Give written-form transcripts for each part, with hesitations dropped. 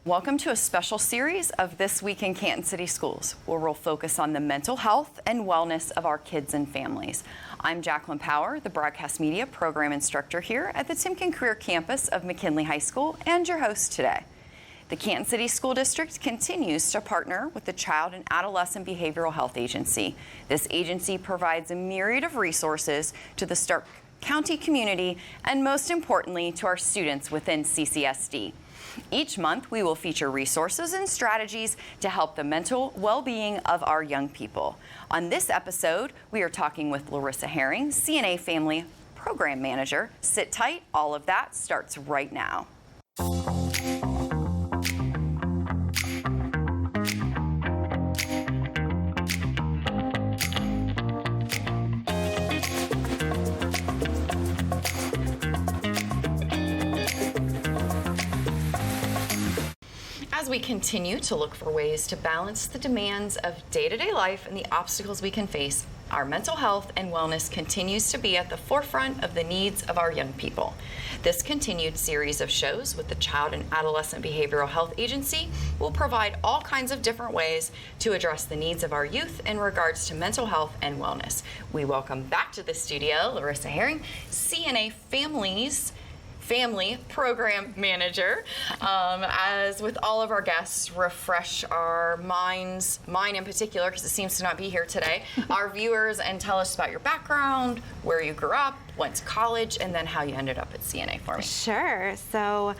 Welcome to a special series of This Week in Canton City Schools, where we'll focus on the mental health and wellness of our kids and families. I'm Jacqueline Power, the Broadcast Media Program Instructor here at the Timken Career Campus of McKinley High School, and your host today. The Canton City School District continues to partner with the Child and Adolescent Behavioral Health Agency. This agency provides a myriad of resources to the Stark County community and, most importantly, to our students within CCSD. Each month, we will feature resources and strategies to help the mental well-being of our young people. On this episode, we are talking with Larissa Haring, CNA Family Program Manager. Sit tight, all of that starts right now. As we continue to look for ways to balance the demands of day-to-day life and the obstacles we can face, our mental health and wellness continues to be at the forefront of the needs of our young people. This continued series of shows with the Child and Adolescent Behavioral Health Agency will provide all kinds of different ways to address the needs of our youth in regards to mental health and wellness. We welcome back to the studio Larissa Haring, CNA Family Program Manager. As with all of our guests, refresh our minds, mine in particular, because it seems to not be here today, our viewers, and tell us about your background, where you grew up, went to college, and then how you ended up at CNA for me. Sure. So,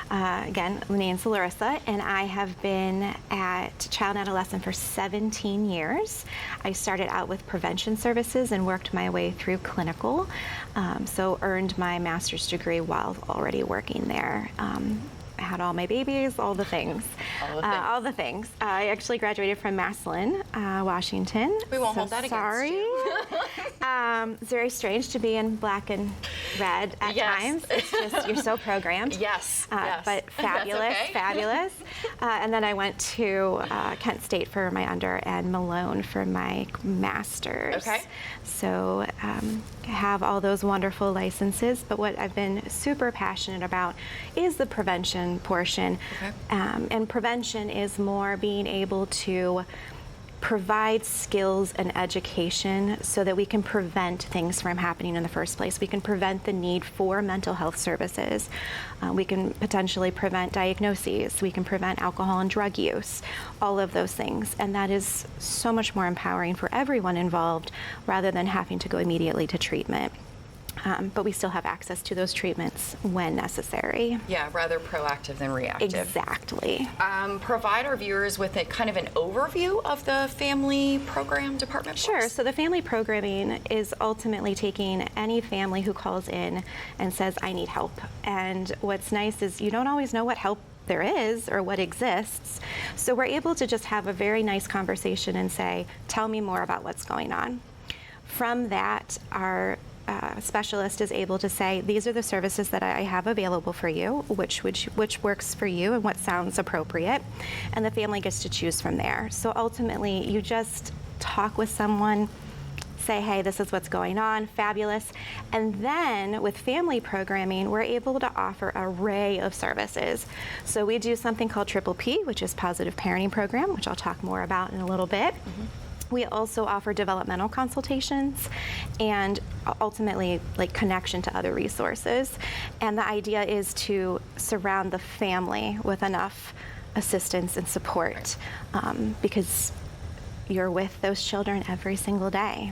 again, my name's Larissa, and I have been at Child and Adolescent for 17 years. I started out with prevention services and worked my way through clinical, so earned my master's degree while already working there. I had all my babies, all the things. All the things. I actually graduated from Massillon, Washington. We won't hold that against you. It's very strange to be in black and red at times. It's just, you're so programmed. Yes. But fabulous, okay. Fabulous. And then I went to Kent State for my under and Malone for my master's. Okay. So have all those wonderful licenses, but what I've been super passionate about is the prevention portion. Okay. And prevention is more being able to provide skills and education so that we can prevent things from happening in the first place. We can prevent the need for mental health services. We can potentially prevent diagnoses. We can prevent alcohol and drug use, all of those things. And that is so much more empowering for everyone involved rather than having to go immediately to treatment. But we still have access to those treatments when necessary. Yeah, rather proactive than reactive. Exactly. Provide our viewers with a kind of an overview of the family program department. Sure. So the family programming is ultimately taking any family who calls in and says, I need help. And what's nice is you don't always know what help there is or what exists. So we're able to just have a very nice conversation and say, tell me more about what's going on. From that, our specialist is able to say, these are the services that I have available for you, which works for you and what sounds appropriate, and the family gets to choose from there. So ultimately, you just talk with someone, say, hey, this is what's going on, fabulous. And then with family programming, we're able to offer an array of services. So we do something called Triple P, which is Positive Parenting Program, which I'll talk more about in a little bit. Mm-hmm. We also offer developmental consultations and ultimately like connection to other resources. And the idea is to surround the family with enough assistance and support because you're with those children every single day.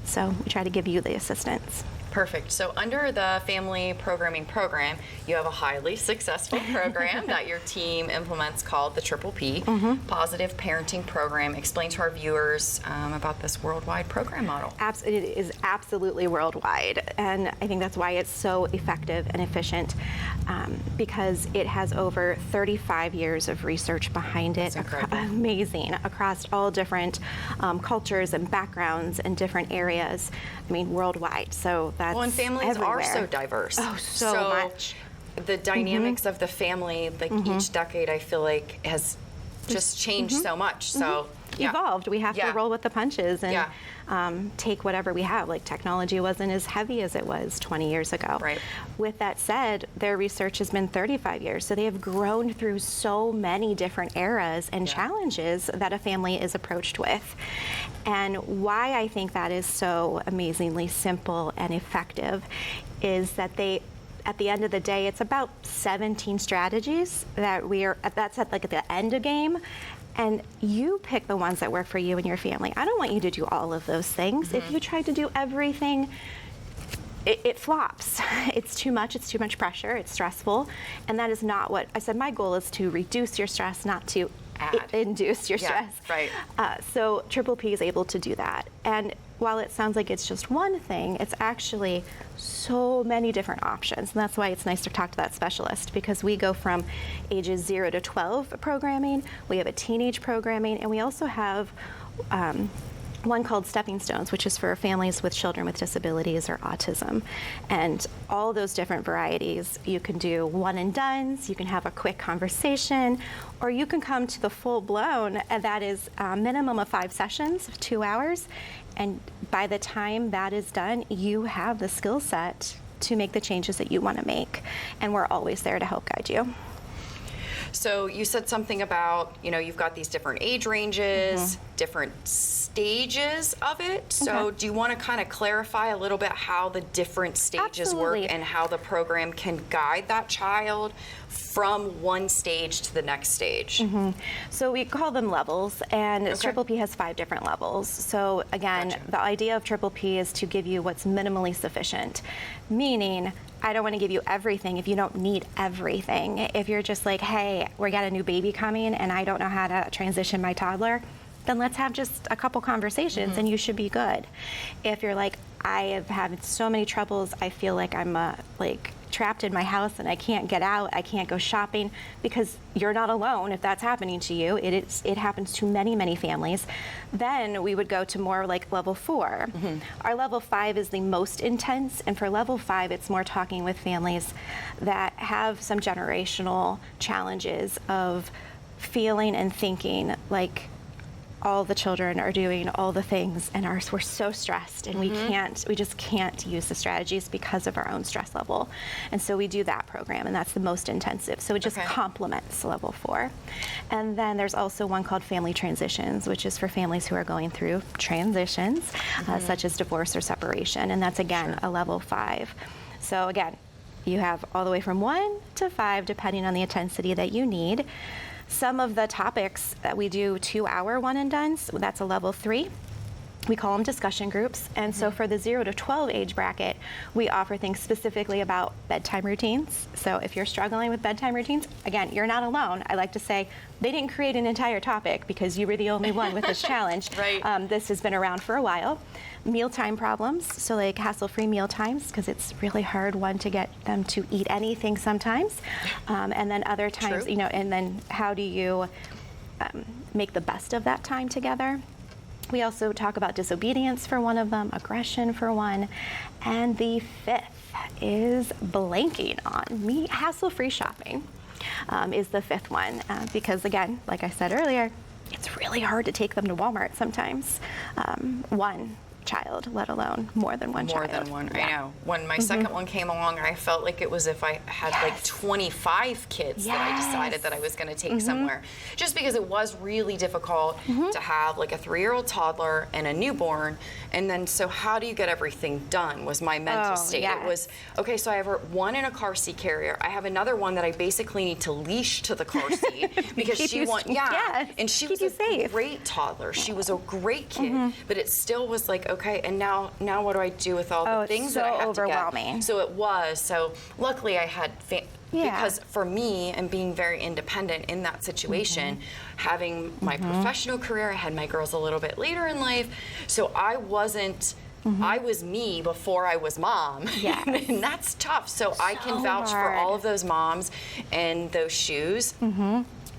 So we try to give you the assistance. Perfect. So under the family programming program, you have a highly successful program that your team implements called the Triple P, Positive Parenting Program. Explain to our viewers about this worldwide program model. It is absolutely worldwide, and I think that's why it's so effective and efficient because it has over 35 years of research behind it. Amazing, across all different cultures and backgrounds and different areas. I mean, worldwide. So that's and families everywhere. Are so diverse. Oh, so much. The dynamics of the family, like each decade, I feel like has just changed so much. So evolved. We have to roll with the punches and take whatever we have. Like technology wasn't as heavy as it was 20 years ago. Right. With that said, their research has been 35 years. So they have grown through so many different eras and challenges that a family is approached with. And why I think that is so amazingly simple and effective is that at the end of the day, it's about 17 strategies that's at like the end of game. And you pick the ones that work for you and your family. I don't want you to do all of those things. If you try to do everything, it flops. It's too much pressure, it's stressful. And that is not what I said. My goal is to reduce your stress, not to induce your stress. Right. So Triple P is able to do that. And while it sounds like it's just one thing, it's actually so many different options. And that's why it's nice to talk to that specialist, because we go from ages 0 to 12 programming, we have a teenage programming, and we also have one called Stepping Stones, which is for families with children with disabilities or autism. And all those different varieties, you can do one and dones, you can have a quick conversation, or you can come to the full blown, and that is a minimum of 5 sessions, 2 hours. And by the time that is done, you have the skill set to make the changes that you want to make. And we're always there to help guide you. So you said something about, you've got these different age ranges, different stages of it. So do you want to kind of clarify a little bit how the different stages work and how the program can guide that child from one stage to the next stage? So we call them levels, and Triple P has 5 different levels. So again, the idea of Triple P is to give you what's minimally sufficient, meaning I don't want to give you everything if you don't need everything. If you're just like, hey, we got a new baby coming and I don't know how to transition my toddler, then let's have just a couple conversations and you should be good. If you're like, I have had so many troubles, I feel like I'm trapped in my house and I can't get out, I can't go shopping, because you're not alone if that's happening to you. It happens to many, many families. Then we would go to more like level 4. Our level 5 is the most intense, and for level 5, it's more talking with families that have some generational challenges of feeling and thinking like all the children are doing all the things and we're so stressed and we just can't use the strategies because of our own stress level. And so we do that program, and that's the most intensive. So it just complements level 4. And then there's also one called Family Transitions, which is for families who are going through transitions, such as divorce or separation. And that's, again, a level 5. So again, you have all the way from 1 to 5, depending on the intensity that you need. Some of the topics that we do 2-hour one and dones, that's a level 3. We call them discussion groups. And so for the 0 to 12 age bracket, we offer things specifically about bedtime routines. So if you're struggling with bedtime routines, again, you're not alone. I like to say they didn't create an entire topic because you were the only one with this challenge. This has been around for a while. Mealtime problems, so like hassle-free meal times, because it's really hard, one, to get them to eat anything sometimes. And then other times, and then how do you make the best of that time together? We also talk about disobedience for one of them, aggression for one, and the 5th is blanking on me. Hassle-free shopping is the 5th one, because again, like I said earlier, it's really hard to take them to Walmart sometimes. One child, let alone more than one child. More than one, I know. When my second one came along, I felt like it was if I had like 25 kids that I decided that I was going to take somewhere. Just because it was really difficult to have like a 3-year-old toddler and a newborn. And then, so how do you get everything done was my mental state. It was, okay, so I have one in a car seat carrier. I have another one that I basically need to leash to the car seat because she wants, and she was a great toddler. She was a great kid, but it still was like, okay, and now what do I do with all the things that I have to get? So it was. So luckily I had, because for me and being very independent in that situation, having my professional career, I had my girls a little bit later in life, so I wasn't, I was me before I was mom. And that's tough. So I can vouch for all of those moms and those shoes.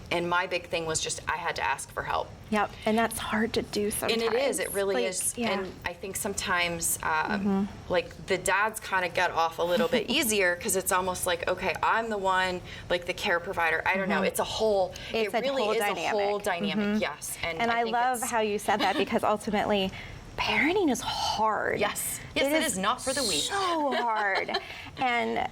And my big thing was just I had to ask for help. Yep, and that's hard to do sometimes. And it is, it really is. Yeah. And I think sometimes, like, the dads kind of get off a little bit easier because it's almost like, okay, I'm the one, like the care provider. I don't know. It's a whole, It's it really a whole is dynamic. a whole dynamic, yes. And I think love it's- how you said that because ultimately, parenting is hard. Yes, it is not for the weak. So hard. And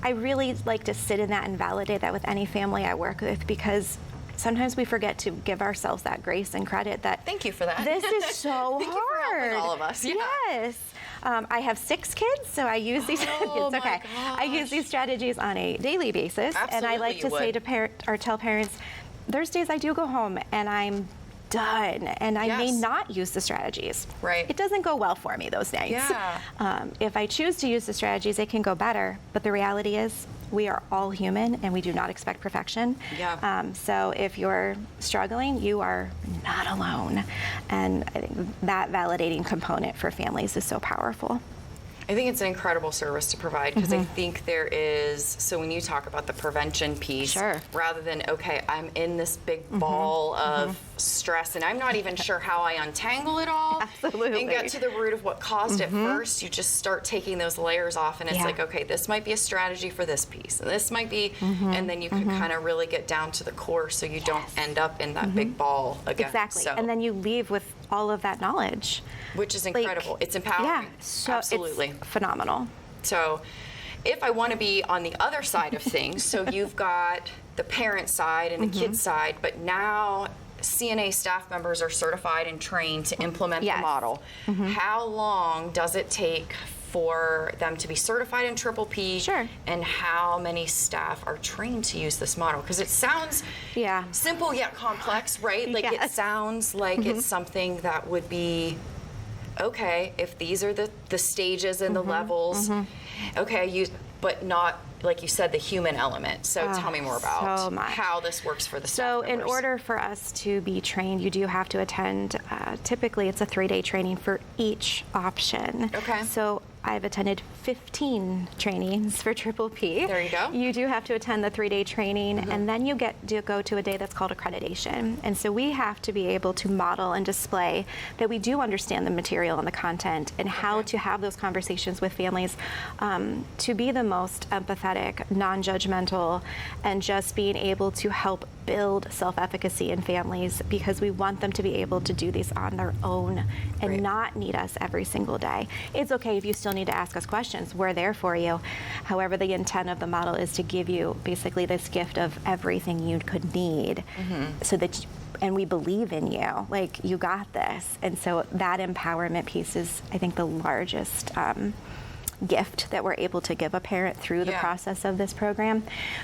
I really like to sit in that and validate that with any family I work with because sometimes we forget to give ourselves that grace and credit that Thank you for that. this is so Thank hard. you for helping all of us. Yeah. Yes. I have 6 kids, so I use these. Oh, It's okay. my I use these strategies on a daily basis, and I Absolutely like to you say would. to tell parents, there's days I do go home and I'm done, and I may Yes. not use the strategies. Right. It doesn't go well for me those days. Yeah. If I choose to use the strategies, it can go better. But the reality is, we are all human, and we do not expect perfection. Yeah. So if you're struggling, you are not alone. And I think that validating component for families is so powerful. I think it's an incredible service to provide because I think there is, so when you talk about the prevention piece, Sure. rather than, okay, I'm in this big ball of stress and I'm not even sure how I untangle it all Absolutely. and get to the root of what caused it first, you just start taking those layers off and it's Yeah. like, okay, this might be a strategy for this piece and this might be, and then you can kind of really get down to the core so you don't end up in that big ball again. Exactly. So, And then you leave with all of that knowledge. which is Like, incredible. It's empowering. Yeah. So Absolutely. It's phenomenal. So if I want to be on the other side of things, so you've got the parent side and the kid side, but now CNA staff members are certified and trained to implement Yes. the model. How long does it take for them to be certified in Triple P? Sure. And how many staff are trained to use this model? Because it sounds Yeah. simple yet complex, right? Like it Yes. sounds like it's something that would be okay, if these are the stages and the levels, okay, I use, but not, like you said, the human element. So tell me more about so much. how this works for the So staff in members. order for us to be trained, you do have to attend, typically it's a 3-day training for each option. Okay. So I've attended 15 trainings for Triple P. There you go. You do have to attend the 3-day training, and then you get to go to a day that's called accreditation. And so we have to be able to model and display that we do understand the material and the content and how to have those conversations with families to be the most empathetic, non-judgmental, and just being able to help build self-efficacy in families because we want them to be able to do these on their own and Right. not need us every single day. It's okay if you still need to ask us questions. We're there for you. However, the intent of the model is to give you basically this gift of everything you could need so that and we believe in you. Like, you got this. And so that empowerment piece is, I think, the largest gift that we're able to give a parent through the Yeah. process of this program.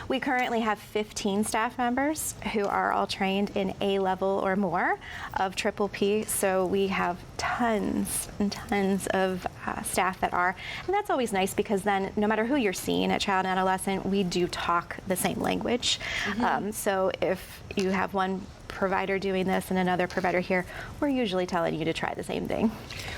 We currently have 15 staff members who are all trained in A level or more of Triple P. So we have tons and tons of staff that are, and that's always nice because then no matter who you're seeing at child and adolescent, we do talk the same language. So if you have one provider doing this and another provider here, we're usually telling you to try the same thing.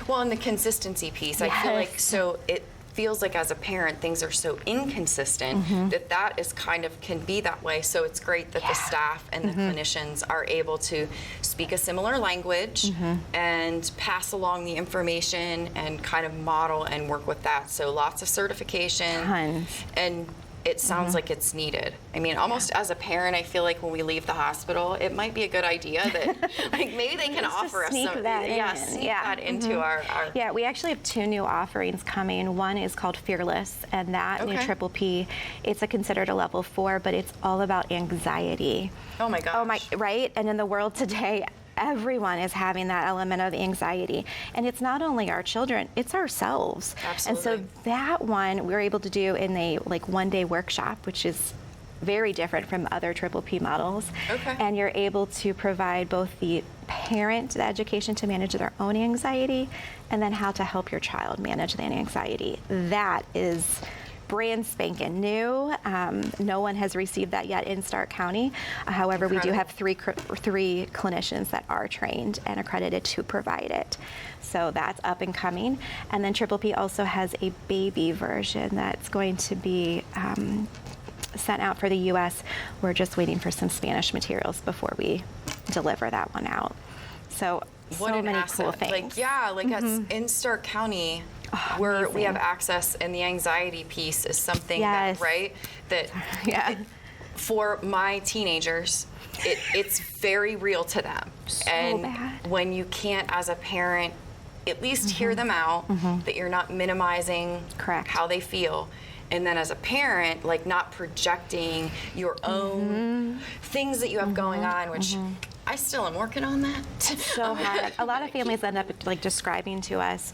Well, and the consistency piece, I feel like, Yes. so it feels like as a parent, things are so inconsistent that is kind of can be that way. So it's great that the staff and the clinicians are able to speak a similar language and pass along the information and kind of model and work with that. So lots of certification. Tons. And it sounds like it's needed. I mean, almost as a parent, I feel like when we leave the hospital, it might be a good idea that like maybe they can Just offer us sneak some that in. sneak Yeah. that into our Yeah, we actually have 2 new offerings coming. One is called Fearless, and that new Okay. Triple P, it's considered a level 4, but it's all about anxiety. Oh my gosh. Oh my, right? And in the world today, everyone is having that element of anxiety. And it's not only our children, it's ourselves. Absolutely. And so that one we're able to do in a like 1-day workshop, which is very different from other Triple P models. Okay. And you're able to provide both the parent the education to manage their own anxiety and then how to help your child manage that anxiety. That is brand spanking new. No one has received that yet in Stark County. However, we do have three clinicians that are trained and accredited to provide it. So that's up and coming. And then Triple P also has a baby version that's going to be sent out for the U.S. We're just waiting for some Spanish materials before we deliver that one out. So What an many asset. cool things. In Stark County, where we have access, and the anxiety piece is something Yes. that Yeah. for my teenagers, it's very real to them. So and bad. when you can't, as a parent, at least hear them out, that you're not minimizing Correct. how they feel. And then as a parent, like not projecting your own things that you have going on, which I still am working on that. So hard. A lot of families end up like describing to us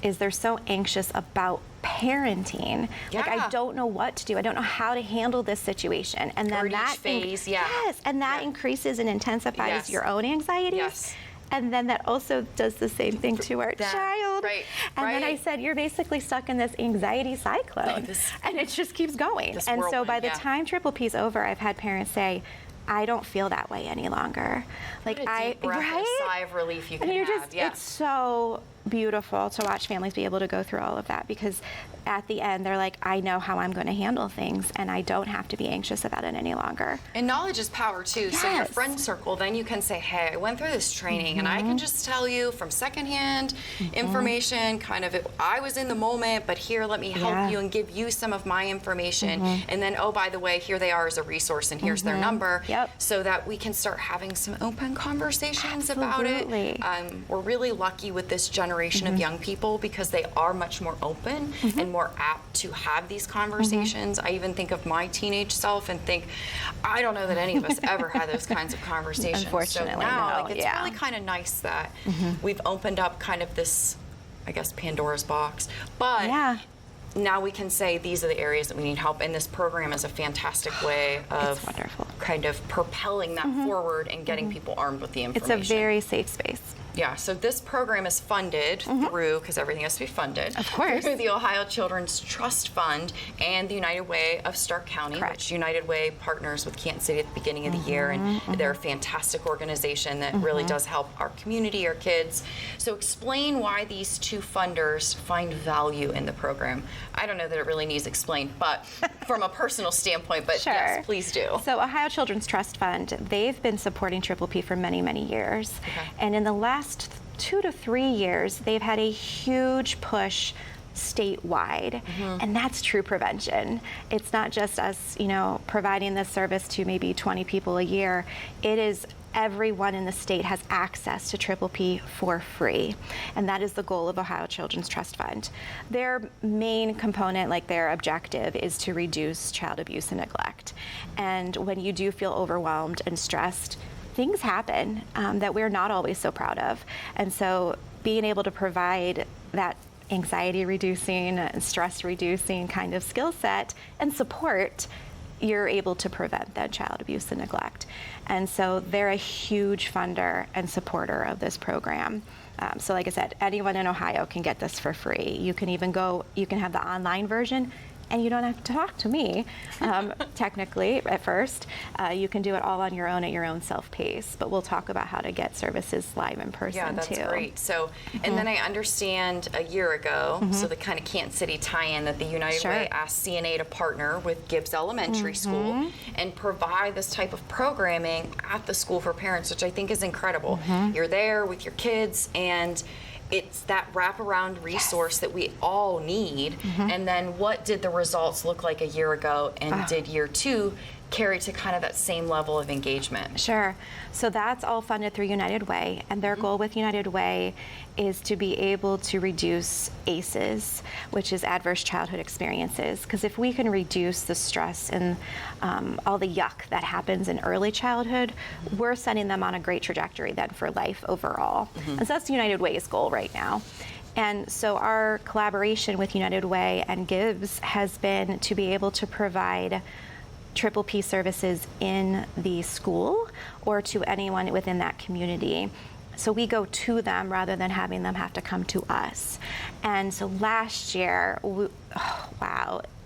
is they're so anxious about parenting. Like, Yeah. I don't know what to do. I don't know how to handle this situation. And then Or at each that phase, yeah. Yes, and that Yeah. increases and intensifies Yes. your own anxieties. Yes. And then that also does the same thing to our Them. child. Right, And then I right. said, you're basically stuck in this anxiety cyclone. And it just keeps going. This And so whirlwind, by the yeah. time Triple P's over, I've had parents say, I don't feel that way any longer. What a deep breath and a sigh of relief you can and you're have. just, it's so beautiful to watch families be able to go through all of that, because at the end they're like, I know how I'm going to handle things and I don't have to be anxious about it any longer. And knowledge is power too. So your Yes. friend circle, then you can say, hey, I went through this training and I can just tell you from secondhand information, kind of, I was in the moment, but here, let me help Yeah. you and give you some of my information. And then, oh, by the way, here they are as a resource and here's their number. Yep. So that we can start having some open conversations about Absolutely. it. We're really lucky with this generation of young people because they are much more open and more apt to have these conversations. I even think of my teenage self and think, I don't know that any of us ever had those kinds of conversations. Unfortunately, so now, no, like, it's yeah. really kind of nice that we've opened up kind of this, I guess, Pandora's box. But Yeah. now we can say these are the areas that we need help, and this program is a fantastic way of wonderful. kind of propelling that forward and getting people armed with the It's information. a very safe space. Yeah, so this program is funded through, because everything has to be funded, Of course. through the Ohio Children's Trust Fund and the United Way of Stark County, Correct. which United Way partners with Kansas City at the beginning of the year, and they're a fantastic organization that really does help our community, our kids. So explain why these two funders find value in the program. I don't know that it really needs explained, but from a personal standpoint, but Sure. yes, please do. So Ohio Children's Trust Fund, they've been supporting Triple P for many, many years. Okay. And in the last 2 to 3 years, they've had a huge push statewide, and that's true prevention. It's not just us, providing this service to maybe 20 people a year. It is everyone in the state has access to Triple P for free, and that is the goal of Ohio Children's Trust Fund. Their main component, like their objective, is to reduce child abuse and neglect. And when you do feel overwhelmed and stressed, things happen that we're not always so proud of. And so being able to provide that anxiety reducing, stress reducing kind of skill set and support, you're able to prevent that child abuse and neglect. And so they're a huge funder and supporter of this program. So like I said, anyone in Ohio can get this for free. You can even you can have the online version, and you don't have to talk to me, technically, at first. You can do it all on your own at your own self-pace, but we'll talk about how to get services live in person, Yeah, that's too. great. So, and then I understand a year ago, so the kind of Kansas City tie-in, that the United Sure. Way asked CNA to partner with Gibbs Elementary School and provide this type of programming at the school for parents, which I think is incredible. You're there with your kids, and it's that wraparound resource that we all need. And then what did the results look like a year ago, and did year 2 carry to kind of that same level of engagement? Sure. So that's all funded through United Way, and their goal with United Way is to be able to reduce ACEs, which is adverse childhood experiences. Because if we can reduce the stress and all the yuck that happens in early childhood, we're setting them on a great trajectory then for life overall. And so that's United Way's goal right now. And so our collaboration with United Way and Gibbs has been to be able to provide Triple P services in the school or to anyone within that community. So we go to them rather than having them have to come to us. And so last year,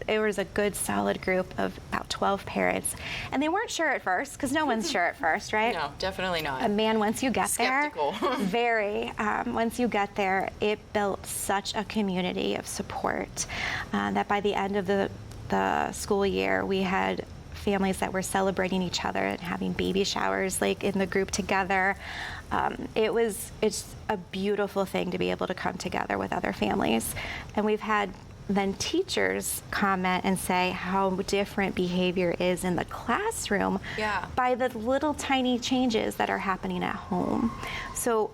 it was a good solid group of about 12 parents. And they weren't sure at first, because no one's sure at first, right? No, definitely not. And man, once you get Skeptical. there, once you get there, it built such a community of support that by the end of the school year, we had families that were celebrating each other and having baby showers like in the group together. It's a beautiful thing to be able to come together with other families. And we've had then teachers comment and say how different behavior is in the classroom by the little tiny changes that are happening at home. So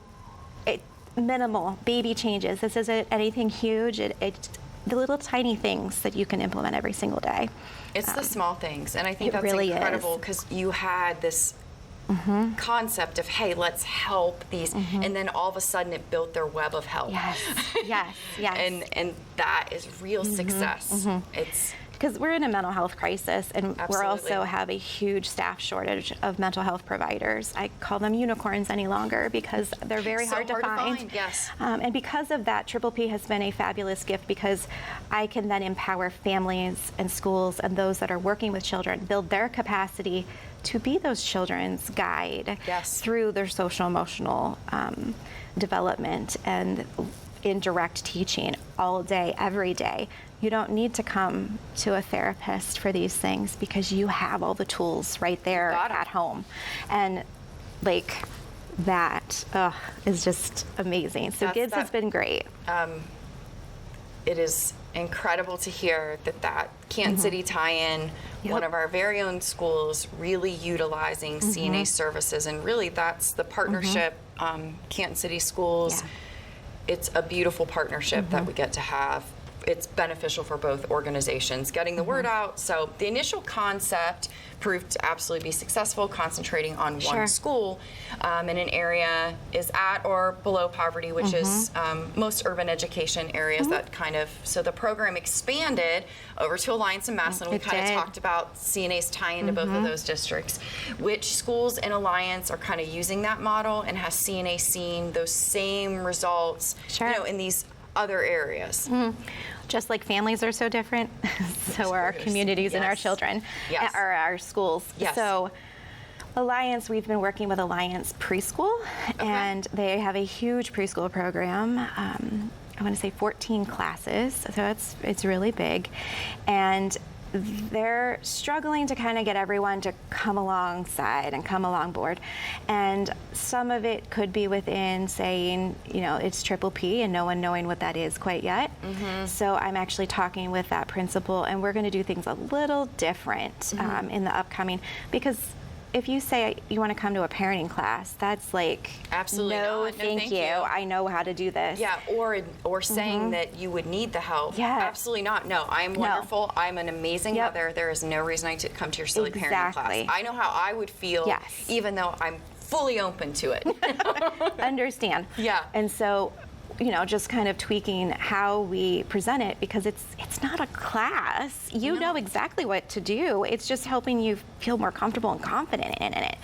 minimal baby changes. This isn't anything huge. It's the little tiny things that you can implement every single day. It's the small things, and I think that's really incredible because you had this concept of, hey, let's help these, and then all of a sudden it built their web of help. Yes. And that is real success. It's because we're in a mental health crisis, and we're also have a huge staff shortage of mental health providers. I call them unicorns any longer because they're very hard to find. Yes. And because of that, Triple P has been a fabulous gift because I can then empower families and schools and those that are working with children, build their capacity to be those children's guide through their social emotional development and in direct teaching all day, every day. You don't need to come to a therapist for these things because you have all the tools right there at home. And like that is just amazing. So Gibbs has been great. It is incredible to hear that Canton City tie-in, one of our very own schools, really utilizing CNA services, and really that's the partnership, Canton City Schools. It's a beautiful partnership that we get to have. It's beneficial for both organizations, getting the word out. So the initial concept proved to absolutely be successful, concentrating on one school in an area is at or below poverty, which is most urban education areas that kind of, so the program expanded over to Alliance and Massillon. We kind of talked about CNA's tie into both of those districts. Which schools in Alliance are kind of using that model, and has CNA seen those same results in these other areas? Just like families are so different, so are our communities and our children, or our schools. So Alliance, we've been working with Alliance Preschool, and they have a huge preschool program. I want to say 14 classes, so it's really big. And they're struggling to kind of get everyone to come alongside and come along board. And some of it could be within saying, it's Triple P and no one knowing what that is quite yet. So I'm actually talking with that principal, and we're going to do things a little different in the upcoming, because if you say you want to come to a parenting class, that's like, absolutely no, not. thank you. I know how to do this. Yeah, or saying that you would need the help. Absolutely not. No, I'm wonderful. I'm an amazing mother. There is no reason I to come to your silly parenting class. I know how I would feel, even though I'm fully open to it. Understand. And so, just kind of tweaking how we present it, because it's not a class. You know exactly what to do. It's just helping you feel more comfortable and confident in it.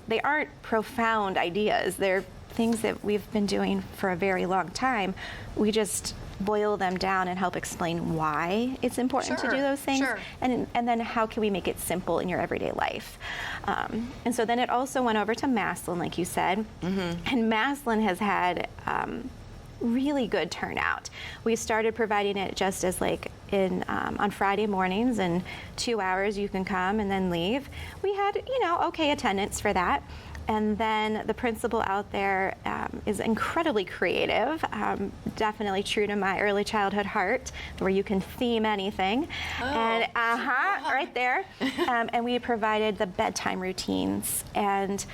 They aren't profound ideas. They're things that we've been doing for a very long time. We just boil them down and help explain why it's important to do those things, and then how can we make it simple in your everyday life. And so then it also went over to Massillon, like you said, and Massillon has had really good turnout. We started providing it just as like on Friday mornings, and 2 hours you can come and then leave. We had okay attendance for that. And then the principal out there is incredibly creative, definitely true to my early childhood heart, where you can theme anything. And right there. And we provided the bedtime routines, and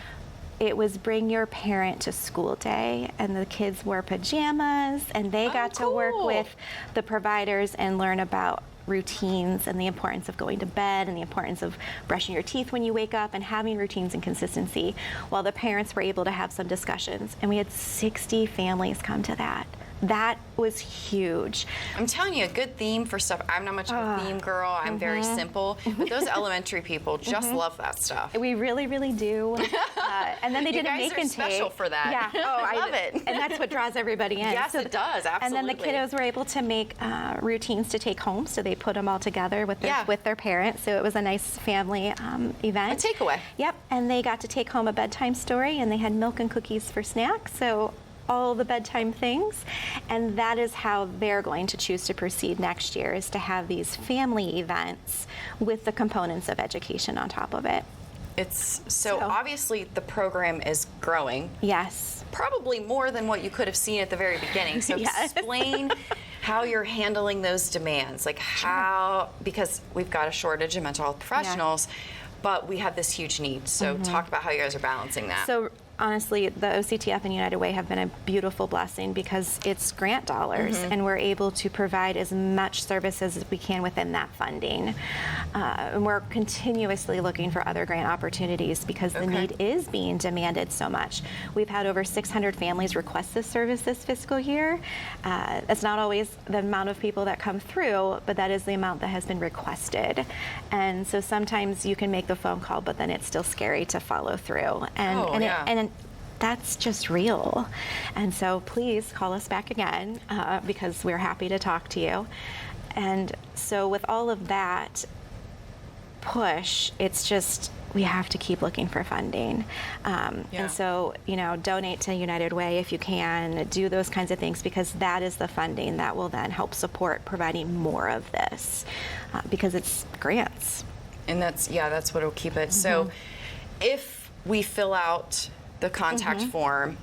it was bring your parent to school day, and the kids wore pajamas, and they got to work with the providers and learn about routines and the importance of going to bed and the importance of brushing your teeth when you wake up and having routines and consistency, while the parents were able to have some discussions. And we had 60 families come to that. That was huge. I'm telling you, a good theme for stuff. I'm not much of a theme girl. I'm very simple. But those elementary people just love that stuff. We really, really do. And then they did a make and take. Special for that. Yeah. I love it. And that's what draws everybody in. Yes, it does. Absolutely. And then the kiddos were able to make routines to take home, so they put them all together with their parents. So it was a nice family event. A takeaway. Yep. And they got to take home a bedtime story, and they had milk and cookies for snacks. So all the bedtime things. And that is how they're going to choose to proceed next year, is to have these family events with the components of education on top of it. It's so obviously the program is growing. Yes. Probably more than what you could have seen at the very beginning. So Yes. explain how you're handling those demands, like how, because we've got a shortage of mental health professionals, but we have this huge need. So talk about how you guys are balancing that. So honestly, the OCTF and United Way have been a beautiful blessing because it's grant dollars, and we're able to provide as much services as we can within that funding. And we're continuously looking for other grant opportunities because the need is being demanded so much. We've had over 600 families request this service this fiscal year. That's not always the amount of people that come through, but that is the amount that has been requested. And so sometimes you can make the phone call, but then it's still scary to follow through. And that's just real. And so please call us back again because we're happy to talk to you. And so with all of that push, it's just, we have to keep looking for funding. And so, donate to United Way if you can, do those kinds of things, because that is the funding that will then help support providing more of this because it's grants. And that's what will keep it. So if we fill out the contact form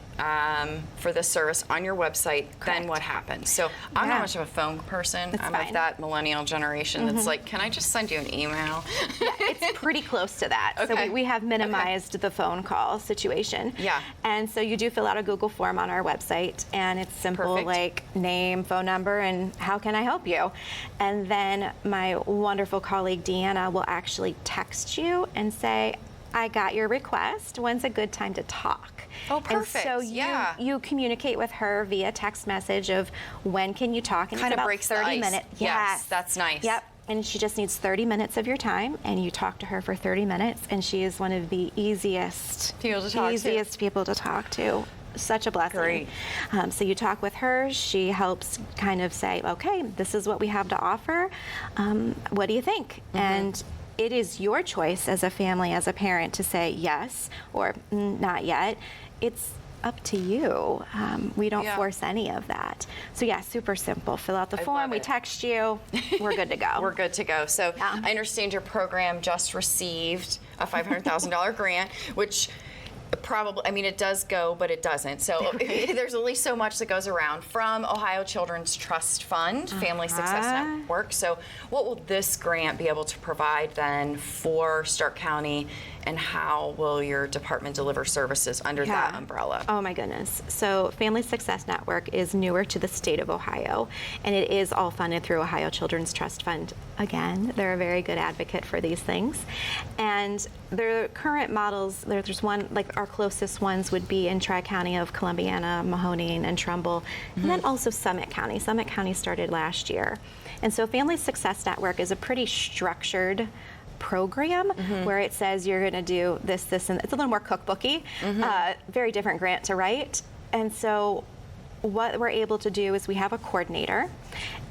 for this service on your website, then what happens? So I'm not much of a phone person. I'm of that millennial generation that's like, can I just send you an email? It's pretty close to that. Okay. So we have minimized the phone call situation. Yeah. And so you do fill out a Google form on our website, and it's simple, like name, phone number, and how can I help you? And then my wonderful colleague Deanna will actually text you and say, I got your request. When's a good time to talk? Oh, perfect. And so you communicate with her via text message of when can you talk, and kind it's of about breaks 30 the ice. minutes. Yes, that's nice. Yep. And she just needs 30 minutes of your time, and you talk to her for 30 minutes, and she is one of the easiest people to talk to. Such a blessing. Great. So you talk with her. She helps kind of say, okay, this is what we have to offer. What do you think? And it is your choice as a family, as a parent, to say yes or not yet. It's up to you. We don't force any of that. So super simple. Fill out the form. We text you. We're good to go. We're good to go. So I understand your program just received a $500,000 grant, which probably, it does go, but it doesn't. So there's at least so much that goes around from Ohio Children's Trust Fund, Family Success Network. So what will this grant be able to provide then for Stark County, and how will your department deliver services under that umbrella? Oh my goodness. So Family Success Network is newer to the state of Ohio, and it is all funded through Ohio Children's Trust Fund. Again, they're a very good advocate for these things. And their current models, there's one, like our closest ones would be in Tri-County of Columbiana, Mahoning, and Trumbull, and then also Summit County. Summit County started last year. And so Family Success Network is a pretty structured program where it says you're going to do this, and it's a little more cookbooky, very different grant to write. And so what we're able to do is we have a coordinator,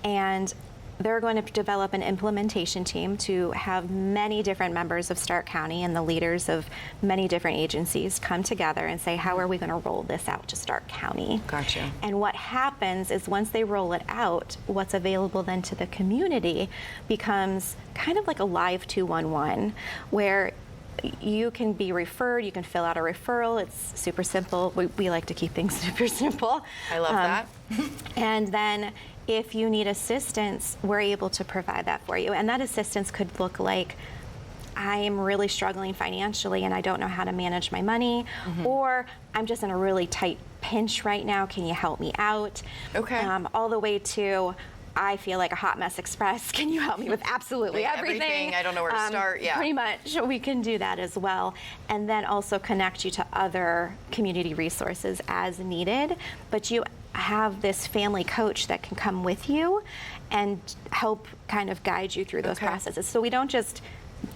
and they're going to develop an implementation team to have many different members of Stark County and the leaders of many different agencies come together and say, how are we going to roll this out to Stark County? Gotcha. And what happens is once they roll it out, what's available then to the community becomes kind of like a live 211, where you can be referred, you can fill out a referral. It's super simple. We like to keep things super simple. I love that. And then if you need assistance, we're able to provide that for you. And that assistance could look like, I am really struggling financially and I don't know how to manage my money, or I'm just in a really tight pinch right now. Can you help me out? Okay. All the way to, I feel like a hot mess express. Can you help me with absolutely everything? I don't know where to start. Yeah. Pretty much. We can do that as well. And then also connect you to other community resources as needed. But you have this family coach that can come with you and help kind of guide you through those processes. So we don't just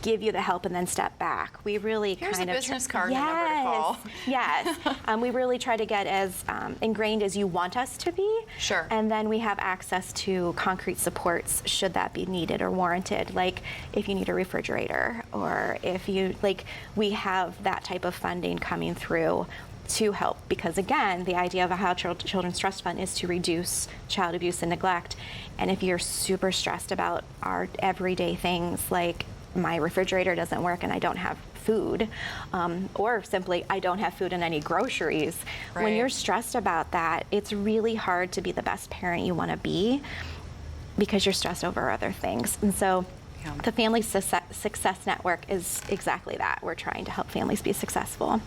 give you the help and then step back. We really Here's kind a of business card and a number to call. Yes. We really try to get as ingrained as you want us to be. Sure. And then we have access to concrete supports should that be needed or warranted. Like if you need a refrigerator, or if you we have that type of funding coming through to help, because again, the idea of a How Children's Trust Fund is to reduce child abuse and neglect. And if you're super stressed about our everyday things, like my refrigerator doesn't work and I don't have food, or simply I don't have food and any groceries, when you're stressed about that, it's really hard to be the best parent you want to be, because you're stressed over other things. And so the Family Success Network is exactly that. We're trying to help families be successful.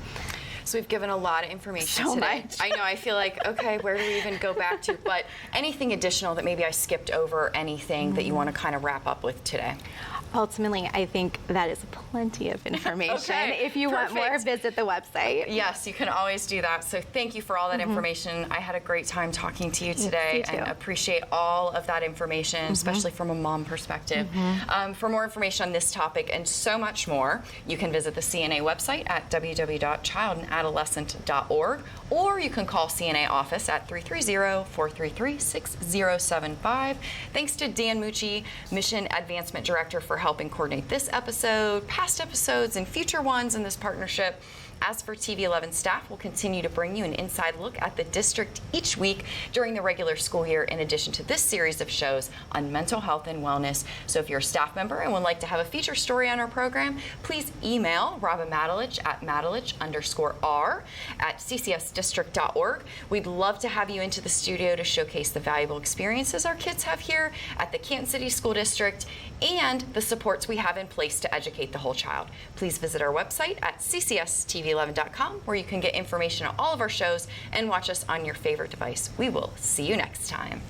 So we've given a lot of information So today. much. I know, I feel like, okay, where do we even go back to? But anything additional that maybe I skipped over, anything that you want to kind of wrap up with today? Ultimately, I think that is plenty of information. Okay, if you want more, visit the website. Yes, you can always do that. So thank you for all that information. I had a great time talking to you today, you too. and appreciate all of that information, especially from a mom perspective. For more information on this topic and so much more, you can visit the CNA website at www.childandadolescent.org, or you can call CNA office at 330-433-6075. Thanks to Dan Mucci, Mission Advancement Director, for helping coordinate this episode, past episodes, and future ones in this partnership. As for TV 11 staff, we'll continue to bring you an inside look at the district each week during the regular school year, in addition to this series of shows on mental health and wellness. So if you're a staff member and would like to have a feature story on our program, please email Robin Matalich at Matalich_R at ccsdistrict.org. We'd love to have you into the studio to showcase the valuable experiences our kids have here at the Canton City School District and the supports we have in place to educate the whole child. Please visit our website at ccsTV11.com, where you can get information on all of our shows and watch us on your favorite device. We will see you next time.